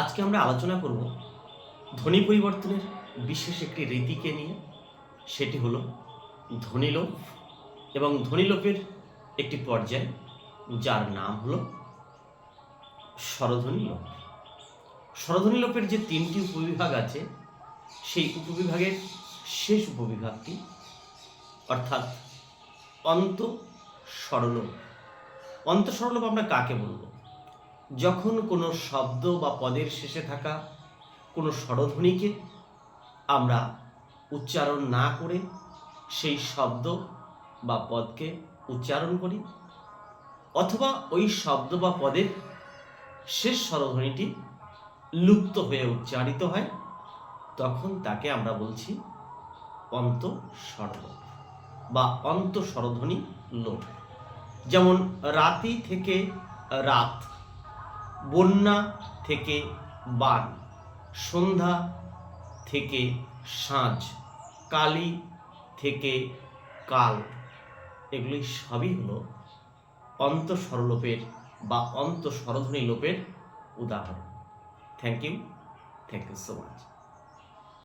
আজকে আমরা আলোচনা করব ধ্বনি পরিবর্তনের বিশেষ একটি রীতিকে নিয়ে। সেটি হলো ধ্বনিলোপ এবং ধ্বনিলোপের একটি পর্যায়, যার নাম হলো স্বরধ্বনি লোপ। স্বরধ্বনি লোপের যে তিনটি উপবিভাগ আছে, সেই উপবিভাগের শেষ উপবিভাগটি অর্থাৎ অন্ত স্বরলোপ। অন্ত স্বরলোপ আমরা কাকে বলবো? যখন কোনো শব্দ বা পদের শেষে থাকা কোনো স্বরধ্বনিকে আমরা উচ্চারণ না করে সেই শব্দ বা পদকে উচ্চারণ করি, অথবা ওই শব্দ বা পদের শেষ স্বরধ্বনিটি লুপ্ত হয়ে উচ্চারিত হয়, তখন তাকে আমরা বলছি অন্ত স্বরলোপ বা অন্ত স্বরধ্বনি লোপ। যেমন রাতি থেকে রাত, বন্যা থেকে বান, সন্ধ্যা থেকে সাঁঝ, কালী থেকে কাল, এগুলি সবই হলো অন্ত স্বরলোপের বা অন্ত স্বরধ্বনি লোপের উদাহরণ। Thank you so much.